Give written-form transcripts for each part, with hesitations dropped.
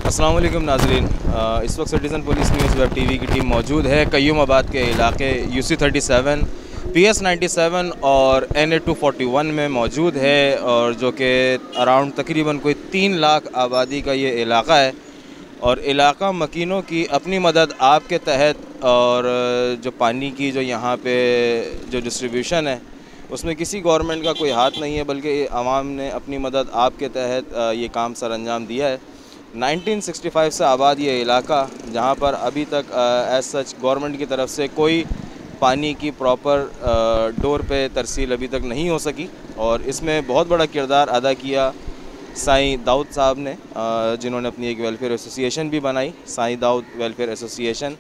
अस्सलाम वालेकुम नाज़रीन। इस वक्त citizen police news web TV की टीम मौजूद है कय्यूमाबाद के इलाके UC37 PS97 और NA 241 में मौजूद है, और जो कि अराउंड तकरीबन कोई 3 लाख आबादी का ये इलाका है। और इलाका मकीनों की अपनी मदद आपके तहत, और जो पानी की जो यहाँ पे जो डिस्ट्रीब्यूशन है उसमें किसी गवर्नमेंट का कोई हाथ नहीं है, बल्कि आवाम ने अपनी मदद आपके तहत ये काम सर अंजाम दिया है। 1965 से आबाद ये इलाका, जहाँ पर अभी तक एज सच गवर्नमेंट की तरफ से कोई पानी की प्रॉपर डोर पे तरसील अभी तक नहीं हो सकी। और इसमें बहुत बड़ा किरदार अदा किया साईं दाऊद साहब ने, जिन्होंने अपनी एक वेलफेयर एसोसिएशन भी बनाई, साईं दाऊद वेलफेयर एसोसिएशन।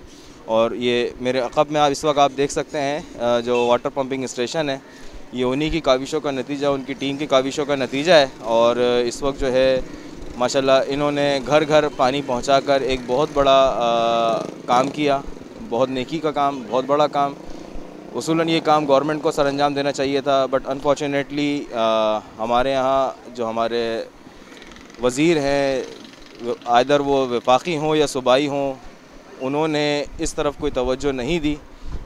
और ये मेरे अक़ब में आप इस वक्त आप देख सकते हैं जो वाटर पंपिंग स्टेशन है, ये उन्हीं की काविशों का नतीजा, उनकी टीम की काविशों का नतीजा है। और इस वक्त जो है माशाल्लाह इन्होंने घर घर पानी पहुंचाकर एक बहुत बड़ा काम किया, बहुत नेकी का काम, बहुत बड़ा काम। उसूलन ये काम गवर्नमेंट को सरअंजाम देना चाहिए था, बट अनफॉर्चुनेटली हमारे यहाँ जो हमारे वज़ीर हैं, आइदर वो वफाकी हों या सूबाई हों, उन्होंने इस तरफ कोई तवज्जो नहीं दी।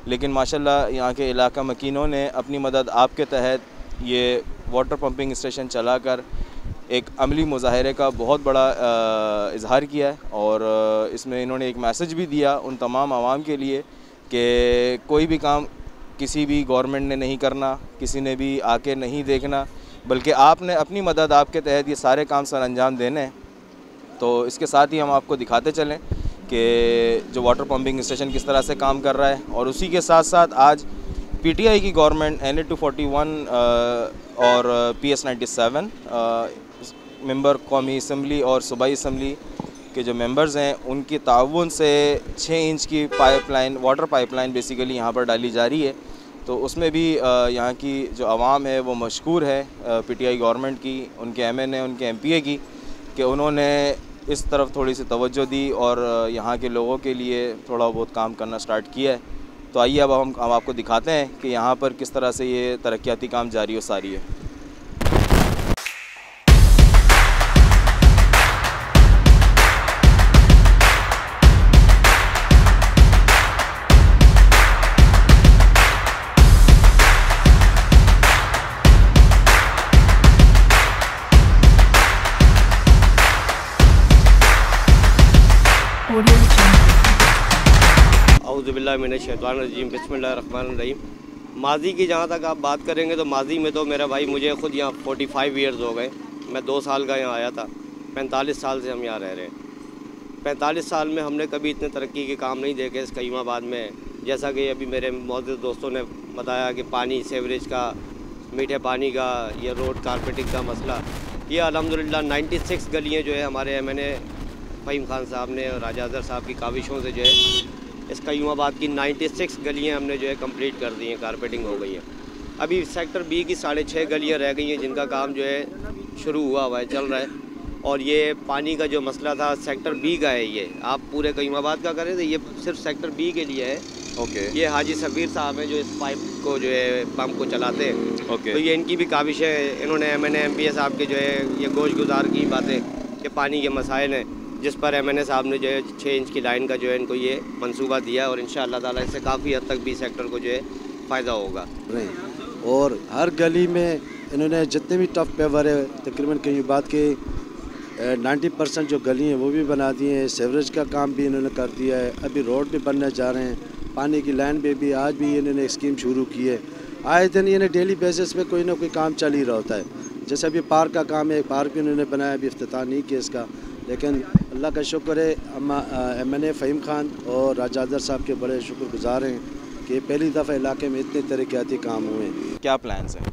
लेकिन माशाल्लाह यहाँ के इलाका मकीनों ने अपनी मदद आपके तहत ये वाटर पंपिंग स्टेशन चलाकर एक अमली मुजाहरे का बहुत बड़ा इजहार किया है। और इसमें इन्होंने एक मैसेज भी दिया उन तमाम आवाम के लिए कि कोई भी काम किसी भी गवर्नमेंट ने नहीं करना, किसी ने भी आके नहीं देखना, बल्कि आपने अपनी मदद आपके तहत ये सारे काम सर अंजाम देने हैं। तो इसके साथ ही हम आपको दिखाते चलें कि जो वाटर पंपिंग स्टेशन किस तरह से काम कर रहा है। और उसी के साथ साथ आज PTI की गवर्नमेंट NA 241 और PS97 मेंबर कौमी असम्बली और सूबाई असम्बली के जो मेंबर्स हैं, उनकी ताउन से 6 इंच की पाइपलाइन, वाटर पाइपलाइन बेसिकली यहाँ पर डाली जा रही है। तो उसमें भी यहाँ की जो आवाम है वो मशकूर है PTI गवर्नमेंट की, उनके MNA, उनके MPA की, कि उन्होंने इस तरफ थोड़ी सी तवज्जो दी और यहाँ के लोगों के लिए थोड़ा बहुत काम करना स्टार्ट किया है। तो आइए अब हम आपको दिखाते हैं कि यहाँ पर किस तरह से ये तरक्याती काम जारी व सारी है। औज़ुबिल्लाहिमिनश्शैतानिर्रजीम, बिस्मिल्लाहिर्रहमानिर्रहीम। माजी की जहाँ तक आप बात करेंगे तो माजी में तो मेरा भाई, मुझे ख़ुद यहाँ 45 ईयर्स हो गए। मैं 2 साल का यहाँ आया था। 45 साल से हम यहाँ रह रहे हैं। 45 साल में हमने कभी इतने तरक्की के काम नहीं देखे इस कय्यूमाबाद में। जैसा कि अभी मेरे मौजूद दोस्तों ने बताया कि पानी, सेवरेज का, मीठे पानी का, ये रोड कारपेटिंग का मसला, ये अल्हम्दुलिल्लाह 96 गलियाँ जो है हमारे MNA फ़हीम खान साहब ने और राजा अज़हर साहब की काविशों से जो है इस कय्यूमाबाद की 96 गलियाँ हमने जो है कंप्लीट कर दी हैं, कारपेटिंग हो गई है। अभी सेक्टर B की 6.5 गलियाँ रह गई हैं, जिनका काम जो है शुरू हुआ है, चल रहा है। और ये पानी का जो मसला था सेक्टर B का है, ये आप पूरे कय्यूमाबाद का करें तो ये सिर्फ सेक्टर B के लिए है। ओके। ये हाजी सफ़ीर साहब हैं जो इस पाइप को जो है पंप को चलाते हैं। ओके। तो ये इनकी भी काविश है। इन्होंने MNA MPA साहब के जो है ये गोश गुजार की बातें कि पानी के मसाइल हैं, जिस पर MNA साहब ने जो है 6 इंच की लाइन का जो है इनको ये मंसूबा दिया। और इंशाअल्लाह ताला इससे काफ़ी हद तक B सेक्टर को जो है फ़ायदा होगा। और हर गली में इन्होंने जितने भी टफ पेवर है, तकरीबन कय्यूमाबाद के 90% जो गली हैं वो भी बना दिए हैं। सेवरेज का काम भी इन्होंने कर दिया है। अभी रोड भी बनने जा रहे हैं। पानी की लाइन पे भी आज भी इन्होंने एक स्कीम शुरू की है। आए दिन इन्हें डेली बेसिस पे कोई ना कोई काम चल ही रहा होता है। जैसे अभी पार्क का काम है, एक पार्क भी उन्होंने बनाया, अभी इफ्तिताह नहीं किया इसका, लेकिन अल्लाह का शुक्र है MNA फ़हीम खान और राजा अज़हर साहब के बड़े शुक्रगुजार हैं कि पहली दफ़ा इलाके में इतने तरक्याती काम हुए हैं। क्या प्लान्स हैं?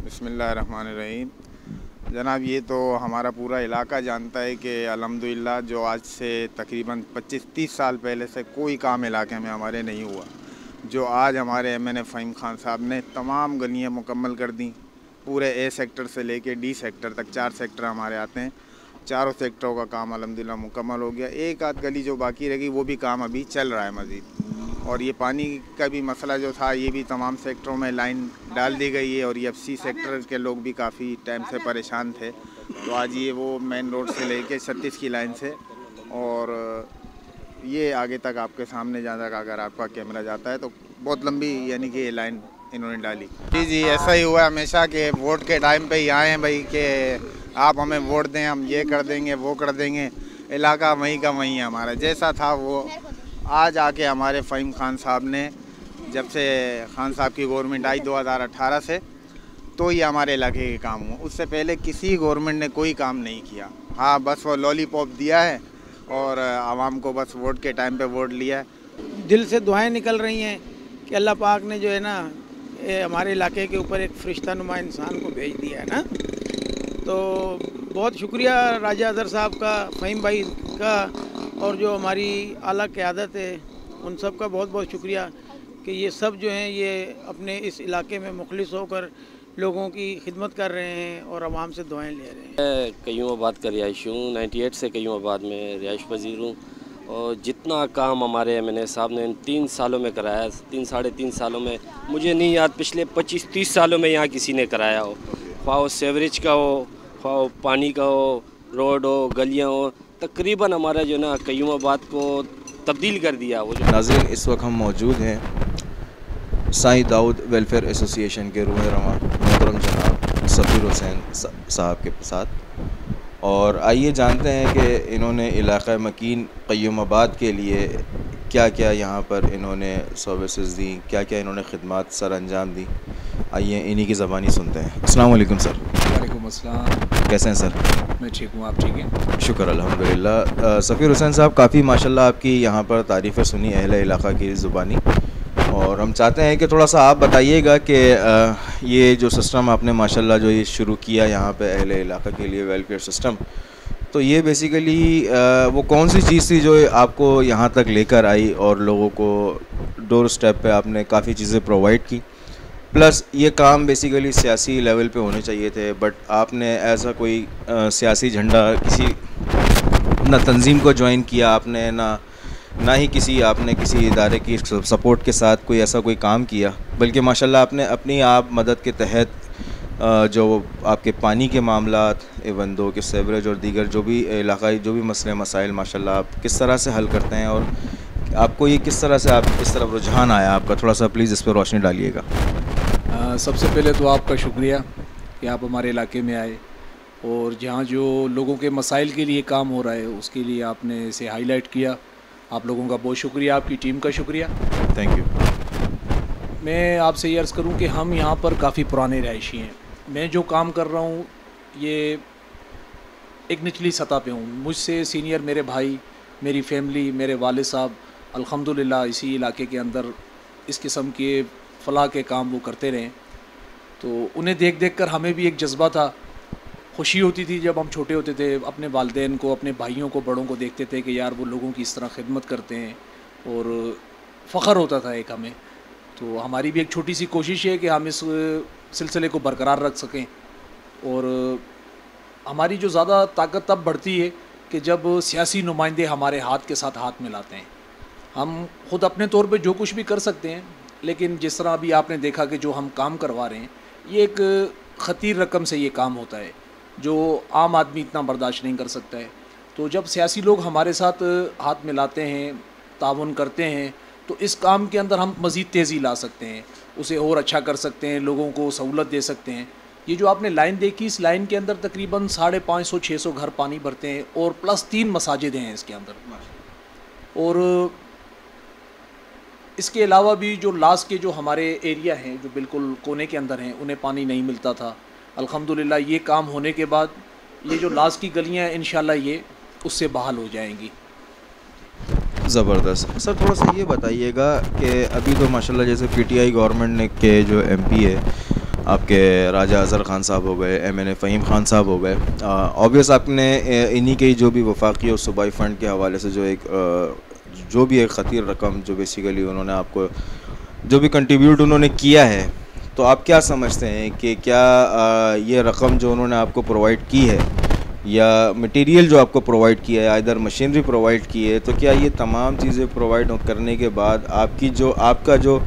बिस्मिल्लाहिर्रहमानिर्रहीम। जनाब, ये तो हमारा पूरा इलाका जानता है कि अल्हम्दुलिल्लाह जो आज से तकरीबन 25-30 साल पहले से कोई काम इलाके में हमारे नहीं हुआ। जो आज हमारे MNA फ़हीम खान साहब ने तमाम गलियाँ मुकम्मल कर दी, पूरे A सेक्टर से लेके D सेक्टर तक 4 सेक्टर हमारे आते हैं। चारों सेक्टरों का काम अल्हम्दुलिल्लाह मुकम्मल हो गया। एक आध गली जो बाकी रह गई वो भी काम अभी चल रहा है मज़ीद। और ये पानी का भी मसला जो था, ये भी तमाम सेक्टरों में लाइन डाल दी गई है। और ये FC सेक्टर के लोग भी काफ़ी टाइम से परेशान थे, तो आज ये वो मेन रोड से लेके 36 की लाइन से और ये आगे तक आपके सामने जहाँ तक अगर आपका कैमरा जाता है तो बहुत लंबी यानी कि ये लाइन इन्होंने डाली। जी जी, ऐसा ही हुआ हमेशा कि वोट के टाइम पे ही आए हैं भाई कि आप हमें वोट दें, हम ये कर देंगे वो कर देंगे। इलाका वहीं का वहीं है हमारा, जैसा था वो। आज आके हमारे फ़हीम खान साहब ने, जब से खान साहब की गवर्नमेंट आई 2018 से, तो ये हमारे इलाके के काम हुआ। उससे पहले किसी गवर्नमेंट ने कोई काम नहीं किया। हाँ, बस वो लॉलीपॉप दिया है और आवाम को बस वोट के टाइम पे वोट लिया है। दिल से दुआएं निकल रही हैं कि अल्लाह पाक ने जो है ना ये हमारे इलाके के ऊपर एक फरिश्ता नुमा इंसान को भेज दिया है ना। तो बहुत शुक्रिया राजा अज़हर साहब का, फ़हीम भाई का, और जो हमारी आला क़यादत है उन सब का बहुत बहुत शुक्रिया कि ये सब जो हैं ये अपने इस इलाके में मुखलिस होकर लोगों की खिदमत कर रहे हैं और आवाम से दुआएं ले रहे हैं। मैं कयूमाबाद का रिहायशी हूँ, 98 से कयूमाबाद में रिहाइश पजीर हूँ। और जितना काम हमारे MNA साहब ने इन 3 सालों में कराया, 3 साढ़े 3 सालों में, मुझे नहीं याद पिछले 25-30 सालों में यहाँ किसी ने कराया हो। ख्वाह सेवरेज का हो, ख्वाह पानी का हो, रोड हो, गलियाँ हो, तकरीबन हमारा जो ना कयूमाबाद को तब्दील कर दिया। वो जो नाज़रीन, इस वक्त हम मौजूद हैं साईं दाऊद वेलफेयर एसोसिएशन के रूह रवां मोहतरम जनाब सफ़ीर हुसैन साहब के साथ, और आइए जानते हैं कि इन्होंने इलाक़ा मकीन कयूमाबाद के लिए क्या क्या यहाँ पर इन्होंने सर्विसेज दी, क्या क्या इन्होंने खिदमत सर अंजाम दी। आइए इन्हीं की ज़बानी सुनते हैं। अस्सलाम वालेकुम सर। वालेकुम अस्सलाम। कैसे हैं सर? मैं ठीक हूँ, आप ठीक हैं? शुक्र अल्हम्दुलिल्लाह। सफ़ीर हुसैन साहब, काफ़ी माशाल्लाह आपकी यहाँ पर तारीफ़ें सुनी अहले इलाक़ा की ज़ुबानी, और हम चाहते हैं कि थोड़ा सा आप बताइएगा कि ये जो सिस्टम आपने माशाल्लाह जो ये शुरू किया यहाँ पे अहले इलाक़ा के लिए वेलफेयर सिस्टम, तो ये बेसिकली वो कौन सी चीज़ थी जो आपको यहाँ तक लेकर आई और लोगों को डोर स्टेप पे आपने काफ़ी चीज़ें प्रोवाइड की। प्लस ये काम बेसिकली सियासी लेवल पे होने चाहिए थे, बट आपने ऐसा कोई सियासी झंडा किसी ना तंजीम को ज्वाइन किया आपने, ना ही आपने किसी इदारे की सपोर्ट के साथ कोई ऐसा कोई काम किया, बल्कि माशाल्लाह आपने अपनी आप मदद के तहत जो आपके पानी के मामलात, एवन दो के सेवरेज और दीगर जो भी इलाकाई जो भी मसले मसाइल माशाल्लाह आप किस तरह से हल करते हैं, और आपको ये किस तरह से आप इस तरफ रुझान आया आपका, थोड़ा सा प्लीज़ इस पर रोशनी डालिएगा। सबसे पहले तो आपका शुक्रिया कि आप हमारे इलाके में आए, और जहाँ जो लोगों के मसाइल के लिए काम हो रहा है उसके लिए आपने इसे हाईलाइट किया। आप लोगों का बहुत शुक्रिया, आपकी टीम का शुक्रिया, थैंक यू। मैं आपसे ये अर्ज़ करूं कि हम यहाँ पर काफ़ी पुराने रहायशी हैं। मैं जो काम कर रहा हूँ ये एक निचली सतह पे हूँ। मुझसे सीनियर मेरे भाई, मेरी फैमिली, मेरे वालिद साहब अल्हम्दुलिल्लाह इसी इलाके के अंदर इस किस्म के फलाह के काम वो करते रहे, तो उन्हें देख देख कर हमें भी एक जज्बा था, खुशी होती थी जब हम छोटे होते थे, अपने वालिदैन को, अपने भाइयों को, बड़ों को देखते थे कि यार वो लोगों की इस तरह खिदमत करते हैं, और फ़ख्र होता था एक हमें। तो हमारी भी एक छोटी सी कोशिश है कि हम इस सिलसिले को बरकरार रख सकें, और हमारी जो ज़्यादा ताकत तब बढ़ती है कि जब सियासी नुमाइंदे हमारे हाथ के साथ हाथ मिलाते हैं। हम ख़ुद अपने तौर पे जो कुछ भी कर सकते हैं, लेकिन जिस तरह अभी आपने देखा कि जो हम काम करवा रहे हैं ये एक ख़तीर रकम से ये काम होता है जो आम आदमी इतना बर्दाश्त नहीं कर सकता है। तो जब सियासी लोग हमारे साथ हाथ मिलाते हैं, ताउन करते हैं, तो इस काम के अंदर हम मज़ीद तेज़ी ला सकते हैं, उसे और अच्छा कर सकते हैं, लोगों को सहूलत दे सकते हैं। ये जो आपने लाइन देखी, इस लाइन के अंदर तकरीबन 550-600 घर पानी भरते हैं, और प्लस 3 मसाजिद हैं इसके अंदर। और इसके अलावा भी जो लास्ट के जो हमारे एरिया हैं जो बिल्कुल कोने के अंदर हैं, उन्हें पानी नहीं मिलता था। अल्हम्दुलिल्लाह ये काम होने के बाद ये जो लास्ट की गलियां हैं इंशाल्लाह ये उससे बहाल हो जाएंगी। ज़बरदस्त। सर थोड़ा सा ये बताइएगा कि अभी तो माशाल्लाह जैसे PTI गवर्नमेंट ने के जो MP है आपके राजा अज़हर खान साहब हो गए, MNA फ़हीम खान साहब हो गए, ऑब्वियस आपने इन्हीं के जो भी वफाकी और सूबाई फ़ंड के हवाले से जो भी एक ख़तीर रकम जो बेसिकली उन्होंने आपको जो भी कंट्रीब्यूट उन्होंने किया है, तो आप क्या समझते हैं कि क्या ये रकम जो उन्होंने आपको प्रोवाइड की है या मटेरियल जो आपको प्रोवाइड किया है, इधर मशीनरी प्रोवाइड की है, तो क्या ये तमाम चीज़ें प्रोवाइड करने के बाद आपका जो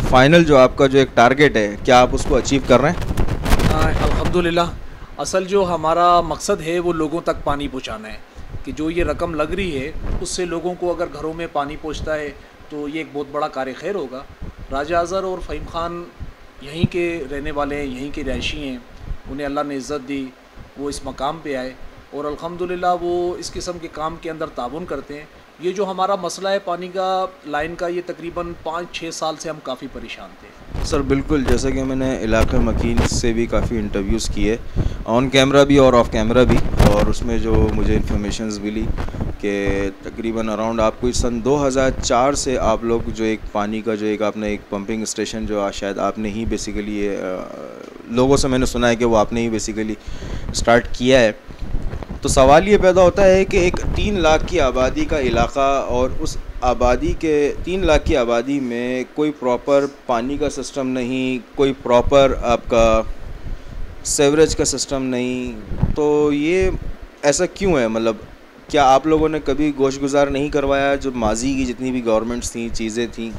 फाइनल जो आपका जो एक टारगेट है, क्या आप उसको अचीव कर रहे हैं? अल्हम्दुलिल्लाह। असल जो हमारा मकसद है वो लोगों तक पानी पहुँचाना है। कि जो ये रकम लग रही है उससे लोगों को अगर घरों में पानी पहुंचता है तो ये एक बहुत बड़ा कार्य खैर होगा। राजा अज़हर और फ़हीम ख़ान यहीं के रहने वाले हैं, यहीं के रहायशी हैं, उन्हें अल्लाह ने इज़्ज़त दी, वो इस मकाम पे आए और अल्हम्दुलिल्लाह वो इस किस्म के काम के अंदर ताउन करते हैं। ये जो हमारा मसला है पानी का, लाइन का, ये तकरीबन 5-6 साल से हम काफ़ी परेशान थे। सर बिल्कुल, जैसा कि मैंने इलाक़ा मकीन से भी काफ़ी इंटरव्यूज़ किए, ऑन कैमरा भी और ऑफ कैमरा भी, और उसमें जो मुझे इन्फॉर्मेशंस मिली कि तकरीबन अराउंड आपको इस सन 2004 से आप लोग जो एक पानी का जो एक आपने एक पंपिंग स्टेशन जो शायद आपने ही बेसिकली लोगों से मैंने सुना है कि वो आपने ही बेसिकली स्टार्ट किया है। तो सवाल ये पैदा होता है कि एक 3 लाख की आबादी का इलाक़ा और उस आबादी के 3 लाख की आबादी में कोई प्रॉपर पानी का सिस्टम नहीं, कोई प्रॉपर आपका सेवरेज का सिस्टम नहीं, तो ये ऐसा क्यों है? मतलब क्या आप लोगों ने कभी गोशगुजार नहीं करवाया? जो माजी की जितनी भी गवर्नमेंट्स थी, चीज़ें थी,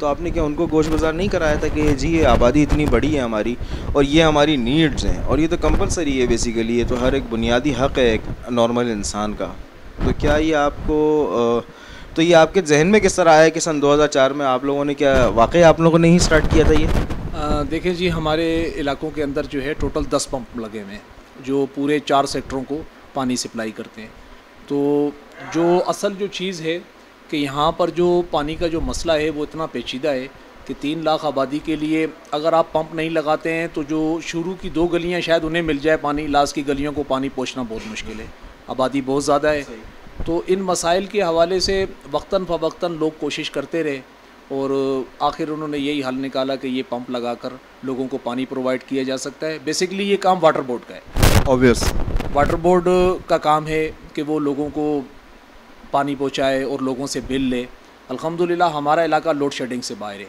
तो आपने क्या उनको गोशगुजार नहीं कराया था कि जी ये आबादी इतनी बड़ी है हमारी और ये हमारी नीड्स हैं और ये तो कंपलसरी है बेसिकली, ये तो हर एक बुनियादी हक़ है एक नॉर्मल इंसान का। तो क्या ये आपको तो ये आपके जहन में किस तरह आया कि सन 2004 में आप लोगों ने क्या वाकई आप लोगों ने ही स्टार्ट किया था ये? देखिए जी, हमारे इलाकों के अंदर जो है टोटल 10 पंप लगे हुए हैं जो पूरे 4 सेक्टरों को पानी सप्लाई करते हैं। तो जो असल जो चीज़ है कि यहाँ पर जो पानी का जो मसला है वो इतना पेचीदा है कि 3 लाख आबादी के लिए अगर आप पंप नहीं लगाते हैं तो जो शुरू की 2 गलियाँ शायद उन्हें मिल जाए पानी, लास्ट की गलियों को पानी पहुँचना बहुत मुश्किल है, आबादी बहुत ज़्यादा है। तो इन मसाइल के हवाले से वक्तन फ़वक्तन लोग कोशिश करते रहे और आखिर उन्होंने यही हल निकाला कि ये पंप लगाकर लोगों को पानी प्रोवाइड किया जा सकता है। बेसिकली ये काम वाटर बोर्ड का है, ऑब्वियस वाटर बोर्ड का काम है कि वो लोगों को पानी पहुंचाए और लोगों से बिल ले। अल्हम्दुलिल्लाह हमारा इलाका लोड शेडिंग से बाहर है।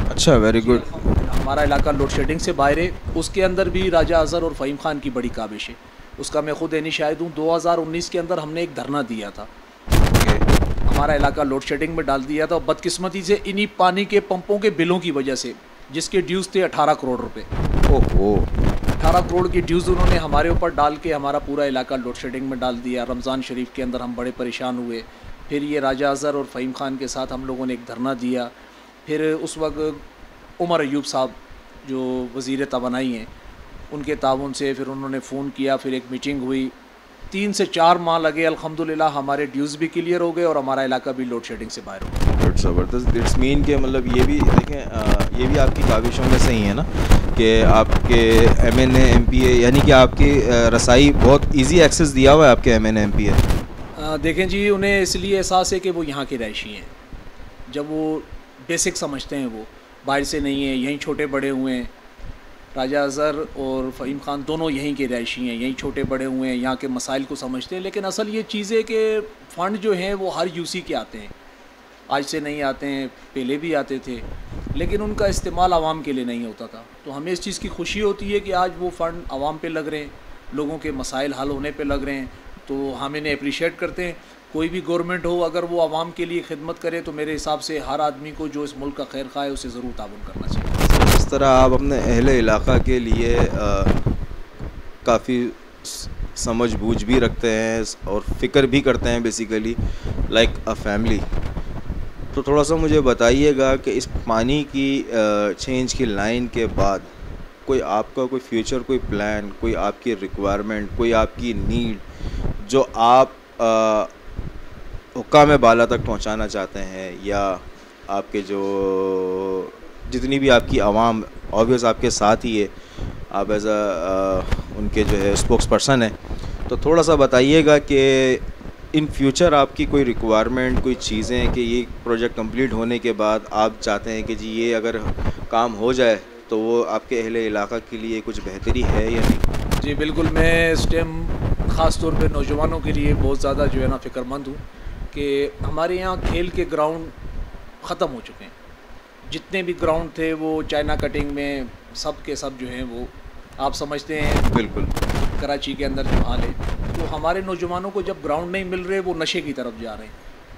अच्छा, वेरी गुड। हमारा इलाका लोड शेडिंग से बाहर है, उसके अंदर भी राजा अज़हर और फ़हीम ख़ान की बड़ी काबिश है, उसका मैं ख़ुद एनी शाहिद हूँ। 2019 के अंदर हमने एक धरना दिया था, हमारा इलाका लोड शेडिंग में डाल दिया था और बदकिस्मती से इन्हीं पानी के पंपों के बिलों की वजह से, जिसके ड्यूज़ थे 18 करोड़ रुपए। ओहो, 18 करोड़ की ड्यूज़ उन्होंने हमारे ऊपर डाल के हमारा पूरा इलाका लोड शेडिंग में डाल दिया। रमज़ान शरीफ के अंदर हम बड़े परेशान हुए। फिर ये राजा अज़हर और फ़हीम ख़ान के साथ हम लोगों ने एक धरना दिया। फिर उस वक्त उमर अयूब साहब जो वज़ीर तवानाई हैं, उनके ताउन से फिर उन्होंने फ़ोन किया, फिर एक मीटिंग हुई। 3 से 4 माह लगे, अल्हम्दुलिल्लाह हमारे ड्यूज़ भी क्लियर हो गए और हमारा इलाका भी लोड शेडिंग से बाहर हो गया। ज़बरदस्त। इट्स मीन के मतलब ये भी देखें, ये भी आपकी काविशों में से ही है ना कि आपके MNA MPA यानी कि आपकी रसाई बहुत इजी एक्सेस दिया हुआ है आपके MNA MPA? देखें जी, उन्हें इसलिए एहसास है कि वो यहाँ के रहायशी हैं। जब वो बेसिक समझते हैं, वो बाहर से नहीं है, यहीं छोटे बड़े हुए हैं। राजा अज़हर और फ़हीम ख़ान दोनों यहीं के रहायशी हैं, यहीं छोटे बड़े हुए हैं, यहाँ के मसाइल को समझते हैं। लेकिन असल ये चीज़ है कि फ़ंड जो हैं वो हर यूसी के आते हैं, आज से नहीं आते हैं, पहले भी आते थे, लेकिन उनका इस्तेमाल आवाम के लिए नहीं होता था। तो हमें इस चीज़ की खुशी होती है कि आज वो फ़ंड आवाम पे लग रहे हैं, लोगों के मसाइल हल होने पे लग रहे हैं, तो हम इन्हें अप्रिशिएट करते हैं। कोई भी गवर्नमेंट हो, अगर वो आवाम के लिए खिदमत करे तो मेरे हिसाब से हर आदमी को जो इस मुल्क का खैर खा है उसे ज़रूर ताउन करना चाहिए। इस तरह आप अपने अहले इलाक़ा के लिए काफ़ी समझ बूझ भी रखते हैं और फ़िक्र भी करते हैं बेसिकली लाइक अ फैमिली। तो थोड़ा सा मुझे बताइएगा कि इस पानी की चेंज की लाइन के बाद कोई आपका कोई फ्यूचर, कोई प्लान, कोई आपकी रिक्वायरमेंट, कोई आपकी नीड जो आप हुक्काम बाला तक पहुंचाना चाहते हैं, या आपके जो जितनी भी आपकी आवाम ऑब्वियस आपके साथ ही है, आप एज उनके जो है स्पोक्स पर्सन हैं, तो थोड़ा सा बताइएगा कि इन फ्यूचर आपकी कोई रिक्वायरमेंट, कोई चीज़ें कि ये प्रोजेक्ट कंप्लीट होने के बाद आप चाहते हैं कि जी ये अगर काम हो जाए तो वो आपके अहले इलाक़ा के लिए कुछ बेहतरी है या नहीं? जी बिल्कुल, मैं इस टाइम ख़ास तौर पे नौजवानों के लिए बहुत ज़्यादा जो है ना फ़िक्रमंद हूँ कि हमारे यहाँ खेल के ग्राउंड ख़त्म हो चुके हैं। जितने भी ग्राउंड थे वो चाइना कटिंग में सब के सब जो हैं वो आप समझते हैं बिल्कुल कराची के अंदर जो हाल है। तो हमारे नौजवानों को जब ग्राउंड नहीं मिल रहे, वो नशे की तरफ जा रहे हैं।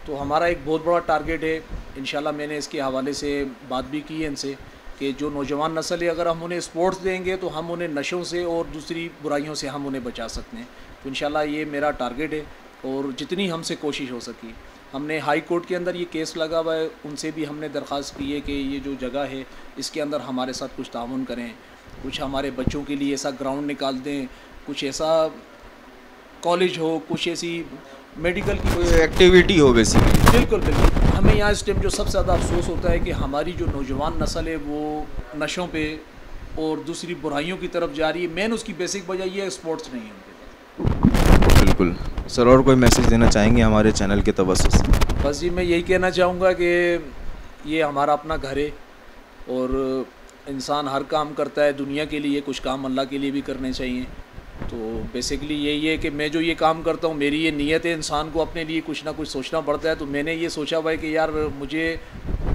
तो हमारा एक बहुत बड़ा टारगेट है, इंशाल्लाह मैंने इसके हवाले से बात भी की है इनसे कि जो नौजवान नस्ल है, अगर हम उन्हें स्पोर्ट्स देंगे तो हम उन्हें नशों से और दूसरी बुराइयों से हम उन्हें बचा सकते हैं। तो इंशाल्लाह ये मेरा टारगेट है और जितनी हमसे कोशिश हो सकी हमने हाई कोर्ट के अंदर ये केस लगा हुआ है, उनसे भी हमने दरख्वास्त की है कि ये जो जगह है इसके अंदर हमारे साथ कुछ ताउन करें, कुछ हमारे बच्चों के लिए ऐसा ग्राउंड निकाल दें, कुछ ऐसा कॉलेज हो, कुछ ऐसी मेडिकल की कोई एक्टिविटी हो बेसिकली। बिल्कुल बिल्कुल। हमें यहाँ इस टाइम जो सबसे ज़्यादा अफसोस होता है कि हमारी जो नौजवान नस्ल है वो नशों पे और दूसरी बुराइयों की तरफ जा रही है। मेन उसकी बेसिक वजह ये है स्पोर्ट्स नहीं है उनके पास। बिल्कुल सर, और कोई मैसेज देना चाहेंगे हमारे चैनल के तवज्जुह से? बस जी मैं यही कहना चाहूँगा कि ये हमारा अपना घर है और इंसान हर काम करता है दुनिया के लिए, कुछ काम अल्लाह के लिए भी करने चाहिए। तो बेसिकली यही है कि मैं जो ये काम करता हूँ मेरी ये नीयत है, इंसान को अपने लिए कुछ ना कुछ सोचना पड़ता है। तो मैंने ये सोचा हुआ है कि यार मुझे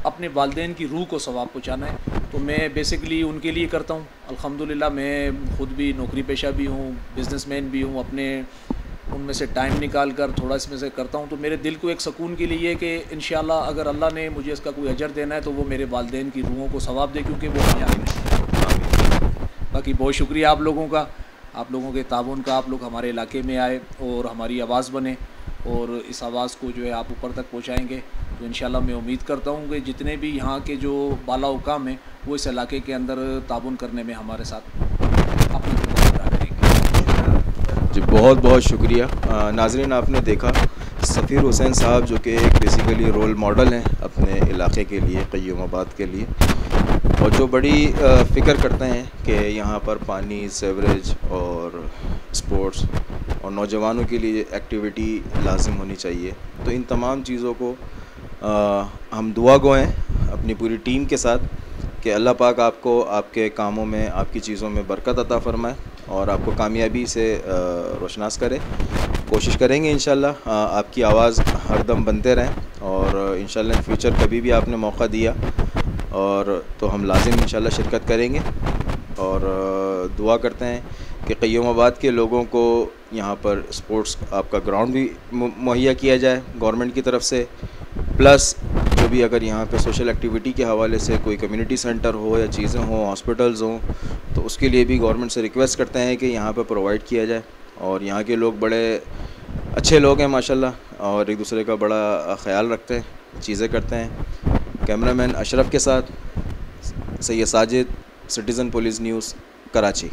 अपने वालिदैन की रूह को सवाब पहुँचाना है, तो मैं बेसिकली उनके लिए करता हूँ। अल्हम्दुलिल्लाह मैं ख़ुद भी नौकरी पेशा भी हूँ, बिज़नेसमैन भी हूँ, अपने उनमें से टाइम निकाल कर थोड़ा इसमें से करता हूँ। तो मेरे दिल को एक सुकून के लिए कि इंशाल्लाह अगर अल्लाह ने मुझे इसका कोई अजर देना है तो वो मेरे वालिदैन की रूहों को सवाब दे, क्योंकि वो हमें नहीं। बाकी बहुत शुक्रिया आप लोगों का, आप लोगों के ताउन का। आप लोग हमारे इलाके में आए और हमारी आवाज़ बने और इस आवाज़ को जो है आप ऊपर तक पहुँचाएँगे। तो इंशाल्लाह मैं उम्मीद करता हूँ कि जितने भी यहाँ के जो बाला हुकाम हैं वो इस इलाके के अंदर ताउन करने में हमारे साथ अपनी किरदार अदा करेंगे। जी बहुत बहुत शुक्रिया। नाज़रीन आपने देखा सफ़ीर हुसैन साहब जो कि एक बेसिकली रोल मॉडल हैं अपने इलाके के लिए, क़य्यूमाबाद के लिए, और जो बड़ी फ़िक्र करते हैं कि यहाँ पर पानी, सेवरेज और स्पोर्ट्स और नौजवानों के लिए एक्टिविटी लाजिम होनी चाहिए। तो इन तमाम चीज़ों को हम दुआ गो हैं अपनी पूरी टीम के साथ कि अल्लाह पाक आपको आपके कामों में, आपकी चीज़ों में बरकत अता फ़रमाए और आपको कामयाबी से रोशनास करे। कोशिश करेंगे इंशाल्लाह आपकी आवाज़ हर दम बनते रहें और इंशाल्लाह इन फ्यूचर कभी भी आपने मौका दिया और तो हम लाजिम इंशाल्लाह शिरकत करेंगे। और दुआ करते हैं कि क़य्यूमाबाद के लोगों को यहाँ पर स्पोर्ट्स आपका ग्राउंड भी मुहैया किया जाए गवर्नमेंट की तरफ से, प्लस जो भी अगर यहाँ पे सोशल एक्टिविटी के हवाले से कोई कम्युनिटी सेंटर हो या चीज़ें हों, हॉस्पिटल्स हों, तो उसके लिए भी गवर्नमेंट से रिक्वेस्ट करते हैं कि यहाँ पे प्रोवाइड किया जाए। और यहाँ के लोग बड़े अच्छे लोग हैं माशाल्लाह और एक दूसरे का बड़ा ख़याल रखते हैं, चीज़ें करते हैं। कैमरामैन अशरफ के साथ Syed Sajid, citizen police news, Karachi.